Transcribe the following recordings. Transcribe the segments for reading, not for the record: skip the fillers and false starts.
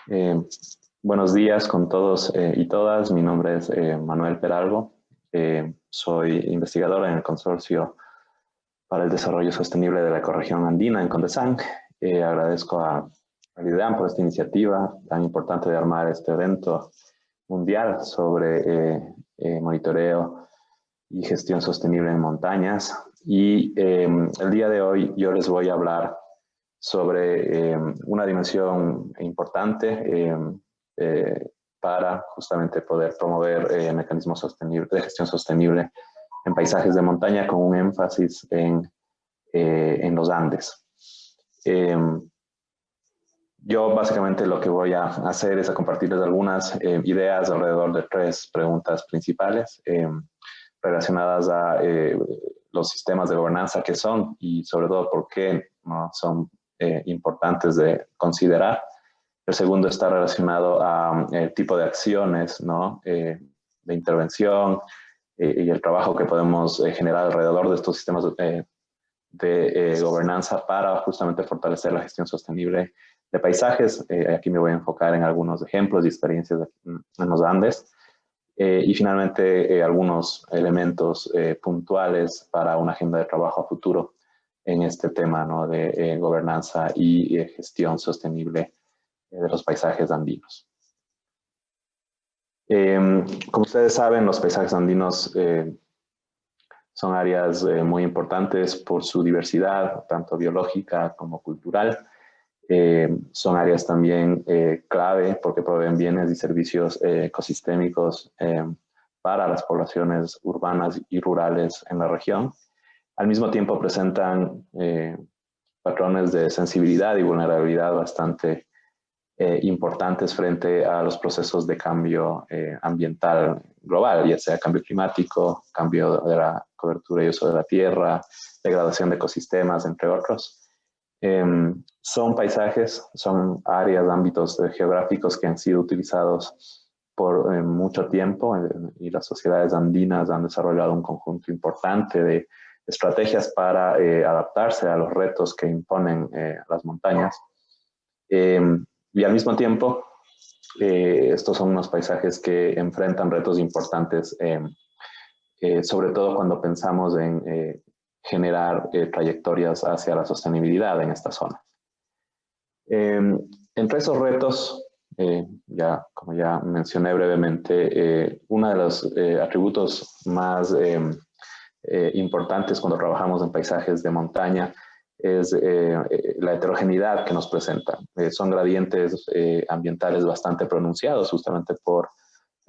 Eh, Buenos días con todos y todas. Mi nombre es Manuel Peralvo. Soy investigador en el Consorcio para el Desarrollo Sostenible de la Ecorregión Andina en Condesang. Agradezco al IDEAM por esta iniciativa tan importante de armar este evento mundial sobre monitoreo y gestión sostenible en montañas. Y el día de hoy yo les voy a hablar sobre una dimensión importante para justamente poder promover mecanismos sostenibles de gestión sostenible en paisajes de montaña con un énfasis en los Andes. Yo básicamente lo que voy a hacer es a compartirles algunas ideas alrededor de tres preguntas principales relacionadas a los sistemas de gobernanza que son y sobre todo por qué no son importantes de considerar. El segundo está relacionado a el tipo de acciones, ¿no? De intervención y el trabajo que podemos generar alrededor de estos sistemas de gobernanza para justamente fortalecer la gestión sostenible de paisajes. Aquí me voy a enfocar en algunos ejemplos y experiencias en los Andes. Y finalmente, algunos elementos puntuales para una agenda de trabajo a futuro en este tema, ¿no? De gobernanza y gestión sostenible de los paisajes andinos. Como ustedes saben, los paisajes andinos son áreas muy importantes por su diversidad, tanto biológica como cultural. Son áreas también clave porque proveen bienes y servicios ecosistémicos para las poblaciones urbanas y rurales en la región. Al mismo tiempo presentan patrones de sensibilidad y vulnerabilidad bastante importantes frente a los procesos de cambio ambiental global, ya sea cambio climático, cambio de la cobertura y uso de la tierra, degradación de ecosistemas, entre otros. Son paisajes, son áreas, ámbitos geográficos que han sido utilizados por mucho tiempo y las sociedades andinas han desarrollado un conjunto importante de estrategias para adaptarse a los retos que imponen las montañas. Y al mismo tiempo, estos son unos paisajes que enfrentan retos importantes, sobre todo cuando pensamos en generar trayectorias hacia la sostenibilidad en esta zona. Entre esos retos, como ya mencioné brevemente, uno de los atributos más importantes cuando trabajamos en paisajes de montaña es la heterogeneidad que nos presenta. Son gradientes ambientales bastante pronunciados justamente por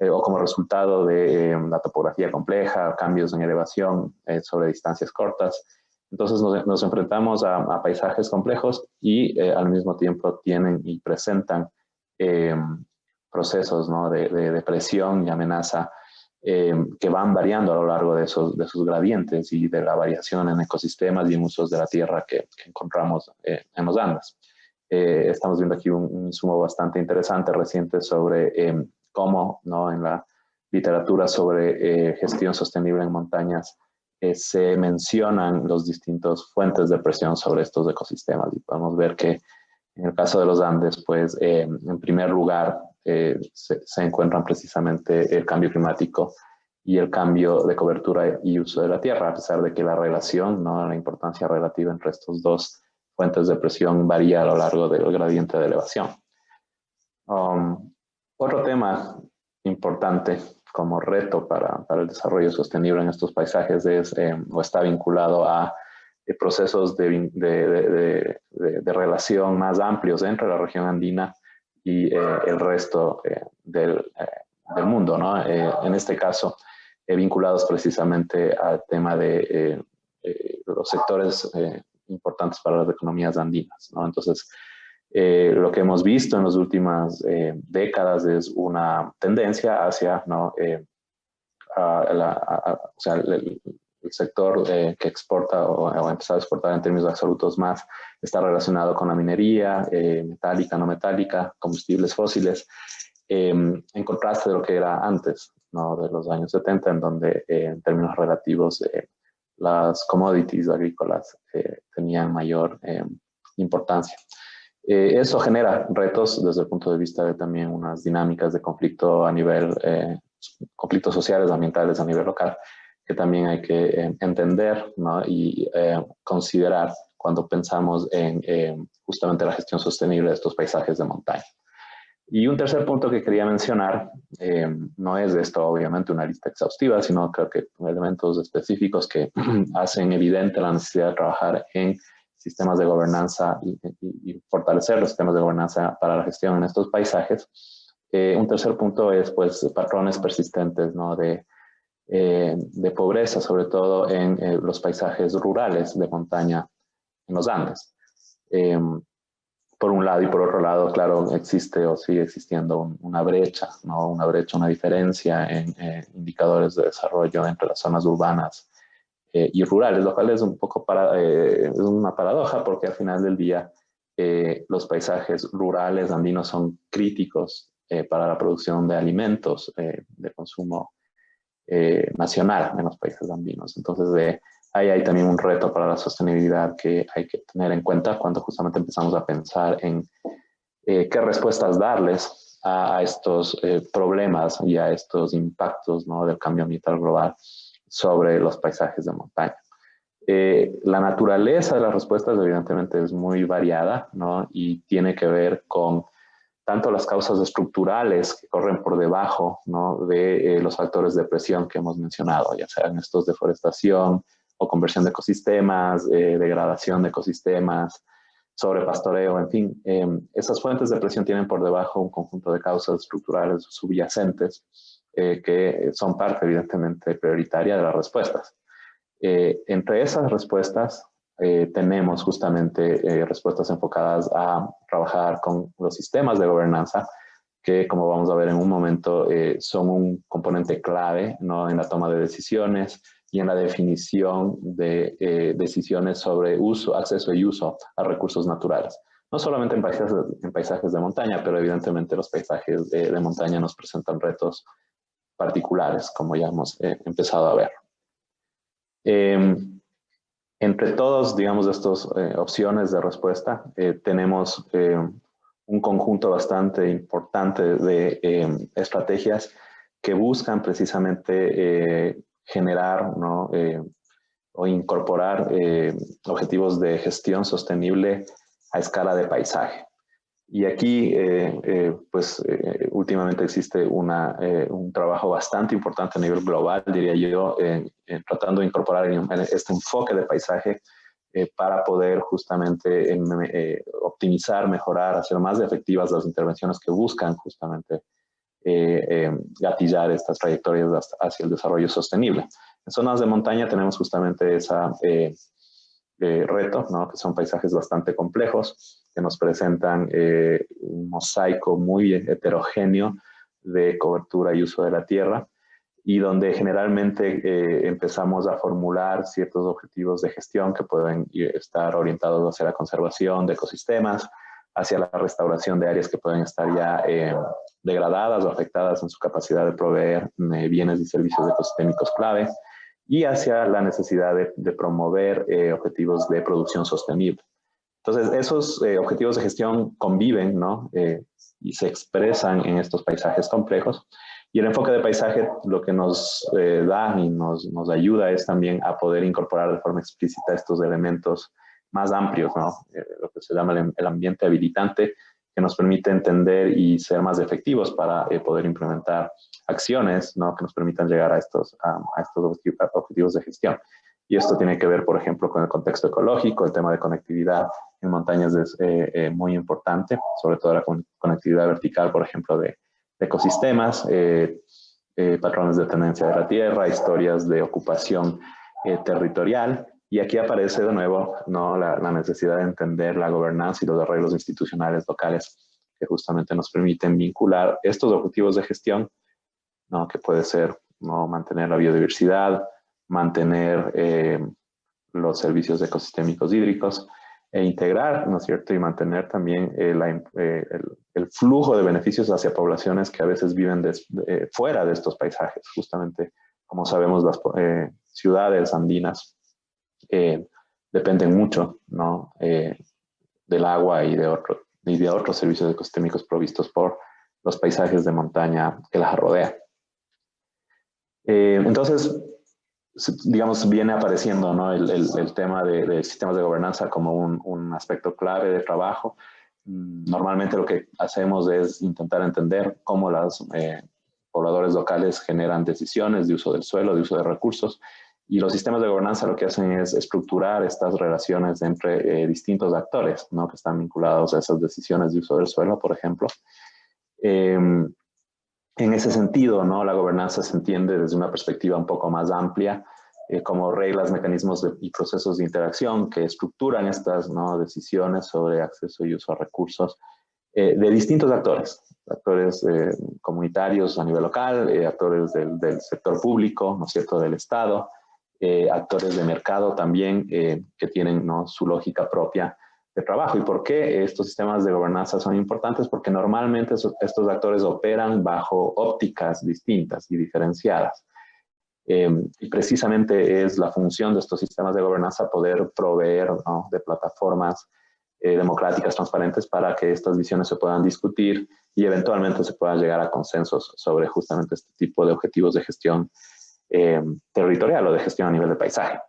o como resultado de la topografía compleja, cambios en elevación sobre distancias cortas. Entonces nos enfrentamos a paisajes complejos y al mismo tiempo tienen y presentan procesos, ¿no? de presión y amenaza que van variando a lo largo de sus gradientes y de la variación en ecosistemas y en usos de la tierra que encontramos en los Andes. Estamos viendo aquí un insumo bastante interesante reciente sobre cómo, ¿no? En la literatura sobre gestión sostenible en montañas se mencionan los distintos fuentes de presión sobre estos ecosistemas y podemos ver que en el caso de los Andes, pues en primer lugar se encuentran precisamente el cambio climático y el cambio de cobertura y uso de la tierra, a pesar de que la relación, ¿no? La importancia relativa entre estos dos fuentes de presión varía a lo largo del gradiente de elevación. Otro tema importante como reto para el desarrollo sostenible en estos paisajes es o está vinculado a procesos de relación más amplios entre la región andina y el resto del mundo, ¿no? En este caso, vinculados precisamente al tema de los sectores importantes para las economías andinas, ¿no? Entonces, lo que hemos visto en las últimas décadas es una tendencia hacia, ¿no? O sea, el sector que exporta o ha empezado a exportar en términos absolutos más está relacionado con la minería, metálica, no metálica, combustibles fósiles, en contraste de lo que era antes, ¿no? De los años 70, en donde en términos relativos las commodities agrícolas tenían mayor importancia. Eso genera retos desde el punto de vista de también unas dinámicas de conflicto a nivel, conflictos sociales, ambientales a nivel local, que también hay que entender, ¿no? Y considerar cuando pensamos en justamente la gestión sostenible de estos paisajes de montaña. Y un tercer punto que quería mencionar, no es esto obviamente una lista exhaustiva, sino creo que elementos específicos que hacen evidente la necesidad de trabajar en sistemas de gobernanza y fortalecer los sistemas de gobernanza para la gestión en estos paisajes. Un tercer punto es pues patrones persistentes, ¿no? De pobreza, sobre todo en los paisajes rurales de montaña en los Andes. Por un lado, y por otro lado, claro, existe o sigue existiendo una brecha, ¿no? Una brecha, una diferencia en indicadores de desarrollo entre las zonas urbanas y rurales, lo cual es un poco es una paradoja porque al final del día los paisajes rurales andinos son críticos para la producción de alimentos de consumo nacional en los países andinos. Entonces, ahí hay también un reto para la sostenibilidad que hay que tener en cuenta cuando justamente empezamos a pensar en qué respuestas darles a estos problemas y a estos impactos, ¿no? Del cambio ambiental global sobre los paisajes de montaña. La naturaleza de las respuestas evidentemente es muy variada, ¿no? Y tiene que ver con tanto las causas estructurales que corren por debajo, ¿no? De los factores de presión que hemos mencionado, ya sean estos deforestación o conversión de ecosistemas, degradación de ecosistemas, sobrepastoreo, en fin. Esas fuentes de presión tienen por debajo un conjunto de causas estructurales subyacentes que son parte, evidentemente, prioritaria de las respuestas. Entre esas respuestas tenemos justamente respuestas enfocadas a trabajar con los sistemas de gobernanza que, como vamos a ver en un momento, son un componente clave, ¿no? En la toma de decisiones y en la definición de decisiones sobre uso, acceso y uso a recursos naturales. No solamente en paisajes de montaña, pero evidentemente los paisajes de montaña nos presentan retos particulares, como ya hemos empezado a ver. Entre todos, digamos, estas opciones de respuesta, tenemos un conjunto bastante importante de estrategias que buscan precisamente generar, ¿no? O incorporar objetivos de gestión sostenible a escala de paisaje. Y aquí, últimamente existe un trabajo bastante importante a nivel global, diría yo, tratando de incorporar este enfoque de paisaje para poder justamente optimizar, mejorar, hacer más efectivas las intervenciones que buscan justamente gatillar estas trayectorias hacia el desarrollo sostenible. En zonas de montaña tenemos justamente esa reto, ¿no? Que son paisajes bastante complejos, que nos presentan un mosaico muy heterogéneo de cobertura y uso de la tierra, y donde generalmente empezamos a formular ciertos objetivos de gestión que pueden estar orientados hacia la conservación de ecosistemas, hacia la restauración de áreas que pueden estar ya degradadas o afectadas en su capacidad de proveer bienes y servicios ecosistémicos clave, y hacia la necesidad de promover objetivos de producción sostenible. Entonces, esos objetivos de gestión conviven, ¿no? Y se expresan en estos paisajes complejos. Y el enfoque de paisaje lo que nos da y nos ayuda es también a poder incorporar de forma explícita estos elementos más amplios, ¿no? Lo que se llama el ambiente habilitante, que nos permite entender y ser más efectivos para poder implementar acciones, ¿no? Que nos permitan llegar a estos objetivos de gestión. Y esto tiene que ver, por ejemplo, con el contexto ecológico. El tema de conectividad en montañas es muy importante, sobre todo la conectividad vertical, por ejemplo, de ecosistemas, patrones de tenencia de la tierra, historias de ocupación territorial. Y aquí aparece de nuevo, ¿no? la necesidad de entender la gobernanza y los arreglos institucionales locales que justamente nos permiten vincular estos objetivos de gestión, ¿no? Que puede ser, ¿no? Mantener la biodiversidad, mantener los servicios ecosistémicos hídricos e integrar, ¿no es cierto? Y mantener también el flujo de beneficios hacia poblaciones que a veces viven fuera de estos paisajes. Justamente, como sabemos, las ciudades andinas dependen mucho, ¿no? Del agua y de y de otros servicios ecosistémicos provistos por los paisajes de montaña que las rodean. Entonces, digamos, viene apareciendo, ¿no?, el tema de sistemas de gobernanza como un aspecto clave de trabajo. Normalmente lo que hacemos es intentar entender cómo los pobladores locales generan decisiones de uso del suelo, de uso de recursos, y los sistemas de gobernanza lo que hacen es estructurar estas relaciones entre distintos actores, ¿no?, que están vinculados a esas decisiones de uso del suelo, por ejemplo. En ese sentido, ¿no?, la gobernanza se entiende desde una perspectiva un poco más amplia, como reglas, mecanismos y procesos de interacción que estructuran estas, ¿no?, decisiones sobre acceso y uso a recursos de distintos actores comunitarios a nivel local, actores del sector público, ¿no es cierto?, del Estado, actores de mercado también que tienen, ¿no?, su lógica propia de trabajo. ¿Y por qué estos sistemas de gobernanza son importantes? Porque normalmente estos actores operan bajo ópticas distintas y diferenciadas. Y precisamente es la función de estos sistemas de gobernanza poder proveer, ¿no?, de plataformas democráticas, transparentes, para que estas visiones se puedan discutir y eventualmente se pueda llegar a consensos sobre justamente este tipo de objetivos de gestión territorial o de gestión a nivel de paisaje.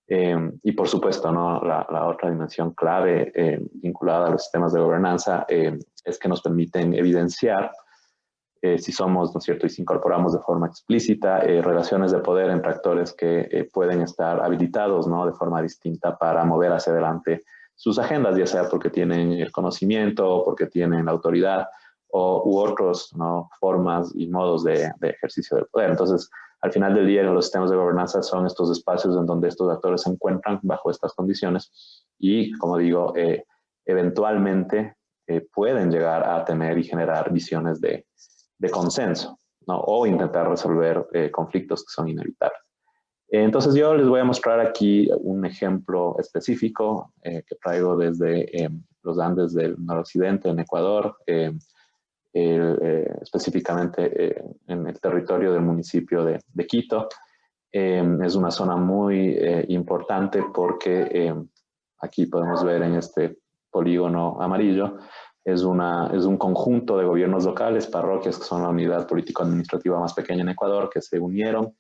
Y por supuesto, ¿no?, la otra dimensión clave vinculada a los sistemas de gobernanza es que nos permiten evidenciar si somos, ¿no es cierto?, y si incorporamos de forma explícita relaciones de poder entre actores que pueden estar habilitados, ¿no?, de forma distinta para mover hacia adelante sus agendas, ya sea porque tienen el conocimiento o porque tienen la autoridad u otros, ¿no?, formas y modos de ejercicio del poder. Entonces, al final del día, los sistemas de gobernanza son estos espacios en donde estos actores se encuentran bajo estas condiciones y, como digo, eventualmente pueden llegar a tener y generar visiones de consenso, ¿no?, o intentar resolver conflictos que son inevitables. Entonces yo les voy a mostrar aquí un ejemplo específico que traigo desde los Andes del noroccidente en Ecuador, específicamente en el territorio del municipio de Quito. Es una zona muy importante porque aquí podemos ver en este polígono amarillo, es un conjunto de gobiernos locales, parroquias, que son la unidad político-administrativa más pequeña en Ecuador, que se unieron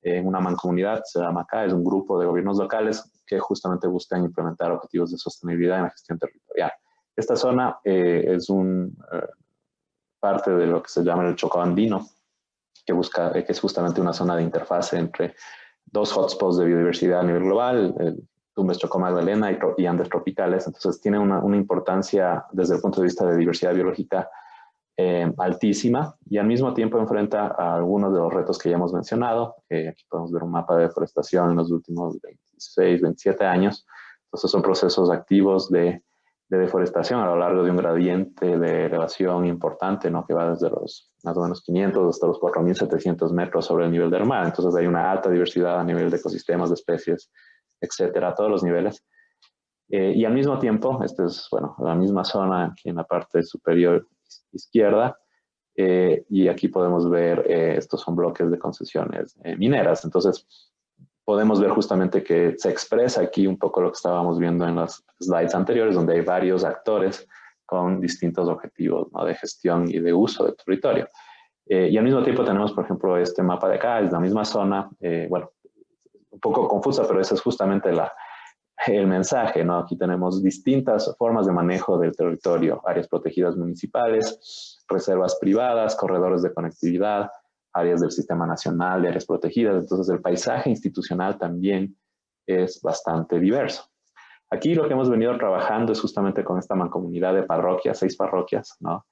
en una mancomunidad, se llama acá, es un grupo de gobiernos locales que justamente buscan implementar objetivos de sostenibilidad en la gestión territorial. Esta zona es parte de lo que se llama el Chocó Andino, que es justamente una zona de interfase entre dos hotspots de biodiversidad a nivel global, el Tumbes Chocó Magdalena y Andes tropicales. Entonces tiene una importancia desde el punto de vista de diversidad biológica altísima, y al mismo tiempo enfrenta a algunos de los retos que ya hemos mencionado. Aquí podemos ver un mapa de deforestación en los últimos 26, 27 años. Entonces son procesos activos de deforestación a lo largo de un gradiente de elevación importante, ¿no?, que va desde los más o menos 500 hasta los 4.700 metros sobre el nivel del mar. Entonces hay una alta diversidad a nivel de ecosistemas, de especies, etcétera, a todos los niveles. Y al mismo tiempo, esta es, bueno, la misma zona aquí en la parte superior izquierda, y aquí podemos ver, estos son bloques de concesiones mineras. Entonces, podemos ver justamente que se expresa aquí un poco lo que estábamos viendo en las slides anteriores, donde hay varios actores con distintos objetivos, ¿no?, de gestión y de uso del territorio. Y al mismo tiempo tenemos, por ejemplo, este mapa de acá, es la misma zona, bueno, un poco confusa, pero ese es justamente el mensaje, ¿no? Aquí tenemos distintas formas de manejo del territorio: áreas protegidas municipales, reservas privadas, corredores de conectividad, áreas del Sistema Nacional de Áreas Protegidas. Entonces el paisaje institucional también es bastante diverso. Aquí lo que hemos venido trabajando es justamente con esta mancomunidad de parroquias, 6 parroquias, ¿no?,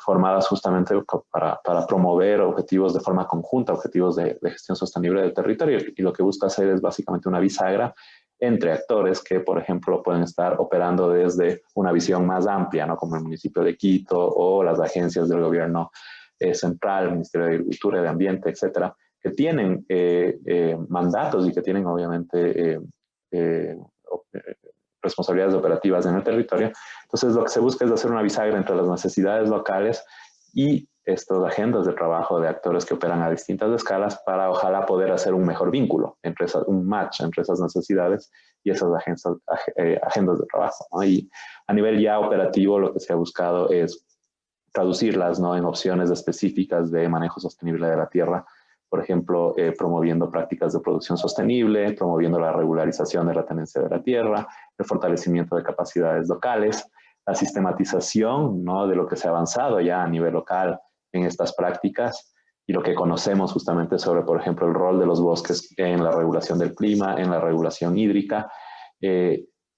formadas justamente para promover objetivos de forma conjunta, objetivos de gestión sostenible del territorio, y lo que busca hacer es básicamente una bisagra entre actores que, por ejemplo, pueden estar operando desde una visión más amplia, ¿no?, como el municipio de Quito o las agencias del gobierno central, el Ministerio de Agricultura y de Ambiente, etcétera, que tienen mandatos y que tienen obviamente responsabilidades operativas en el territorio. Entonces lo que se busca es hacer una bisagra entre las necesidades locales y estas agendas de trabajo de actores que operan a distintas escalas para ojalá poder hacer un mejor vínculo, un match entre esas necesidades y esas agendas de trabajo, ¿no? Y a nivel ya operativo lo que se ha buscado es traducirlas, ¿no?, en opciones específicas de manejo sostenible de la tierra, por ejemplo, promoviendo prácticas de producción sostenible, promoviendo la regularización de la tenencia de la tierra, el fortalecimiento de capacidades locales, la sistematización, ¿no?, de lo que se ha avanzado ya a nivel local en estas prácticas y lo que conocemos justamente sobre, por ejemplo, el rol de los bosques en la regulación del clima, en la regulación hídrica,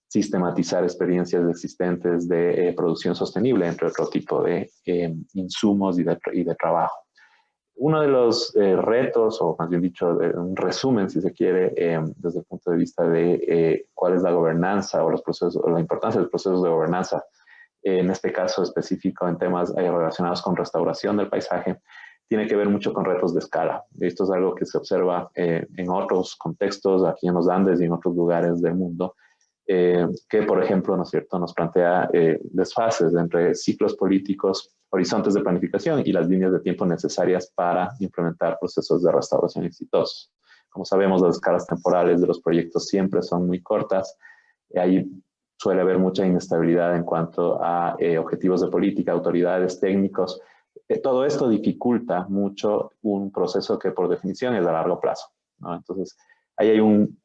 sistematizar experiencias existentes de producción sostenible, entre otro tipo de insumos y de trabajo. Uno de los retos, o más bien dicho, un resumen, si se quiere, desde el punto de vista de cuál es la gobernanza o los procesos, o la importancia de los procesos de gobernanza, en este caso específico en temas relacionados con restauración del paisaje, tiene que ver mucho con retos de escala. Esto es algo que se observa en otros contextos, aquí en los Andes y en otros lugares del mundo, que, por ejemplo, ¿no es cierto?, nos plantea desfases entre ciclos políticos, horizontes de planificación y las líneas de tiempo necesarias para implementar procesos de restauración exitosos. Como sabemos, las escalas temporales de los proyectos siempre son muy cortas, y ahí suele haber mucha inestabilidad en cuanto a objetivos de política, autoridades, técnicos. Todo esto dificulta mucho un proceso que por definición es a largo plazo, ¿no? Entonces, ahí hay un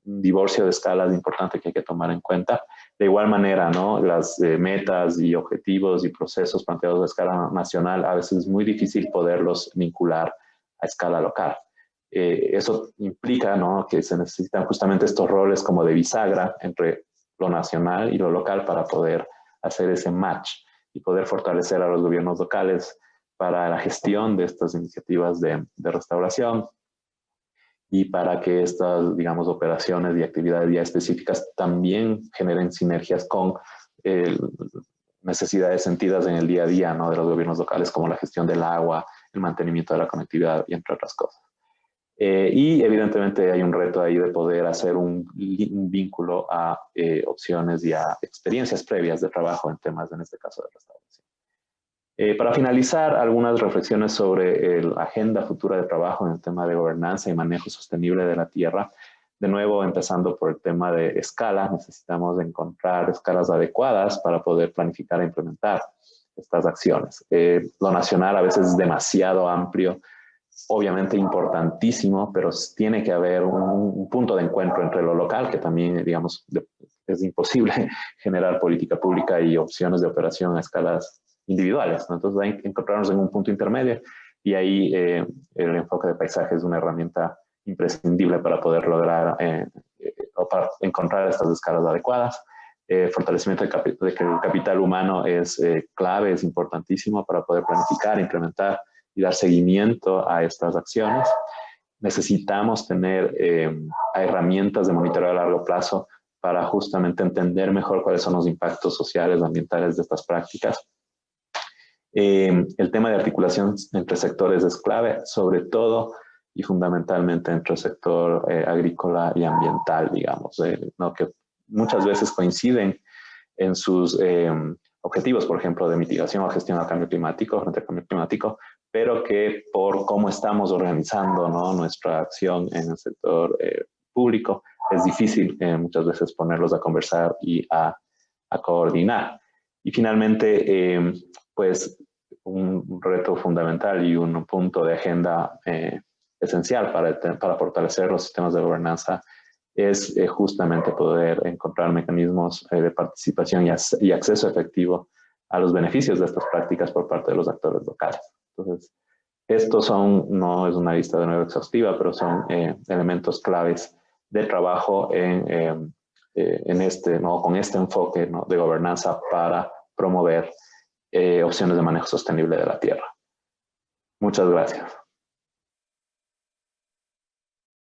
divorcio de escalas importante que hay que tomar en cuenta. De igual manera, ¿no?, las metas y objetivos y procesos planteados a escala nacional, a veces es muy difícil poderlos vincular a escala local. Eso implica, ¿no?, que se necesitan justamente estos roles como de bisagra entre lo nacional y lo local para poder hacer ese match y poder fortalecer a los gobiernos locales para la gestión de estas iniciativas de restauración, y para que estas, digamos, operaciones y actividades ya específicas también generen sinergias con necesidades sentidas en el día a día, ¿no?, de los gobiernos locales, como la gestión del agua, el mantenimiento de la conectividad y entre otras cosas. Y evidentemente hay un reto ahí de poder hacer un vínculo a opciones y a experiencias previas de trabajo en temas, en este caso, de restauración. Para finalizar, algunas reflexiones sobre la agenda futura de trabajo en el tema de gobernanza y manejo sostenible de la tierra. De nuevo, empezando por el tema de escala, necesitamos encontrar escalas adecuadas para poder planificar e implementar estas acciones. Lo nacional a veces es demasiado amplio, obviamente importantísimo, pero tiene que haber un punto de encuentro entre lo local, que también, digamos, es imposible generar política pública y opciones de operación a escalas individuales, ¿no? Entonces hay que encontrarnos en un punto intermedio y ahí el enfoque de paisaje es una herramienta imprescindible para poder lograr o para encontrar estas escalas adecuadas. Fortalecimiento de que el capital humano es clave, es importantísimo para poder planificar, implementar y dar seguimiento a estas acciones. Necesitamos tener herramientas de monitoreo a largo plazo para justamente entender mejor cuáles son los impactos sociales, ambientales de estas prácticas. El tema de articulación entre sectores es clave, sobre todo y fundamentalmente entre el sector agrícola y ambiental, digamos, ¿no?, que muchas veces coinciden en sus objetivos, por ejemplo, de mitigación o gestión al cambio climático, frente al cambio climático, pero que por cómo estamos organizando, ¿no?, nuestra acción en el sector público, es difícil muchas veces ponerlos a conversar y a coordinar. Y finalmente, pues un reto fundamental y un punto de agenda esencial para fortalecer los sistemas de gobernanza es justamente poder encontrar mecanismos de participación y acceso efectivo a los beneficios de estas prácticas por parte de los actores locales. Entonces, estos no es una lista de nuevo exhaustiva, pero son elementos claves de trabajo ¿no?, con este enfoque, ¿no?, de gobernanza para promover opciones de manejo sostenible de la tierra. Muchas gracias.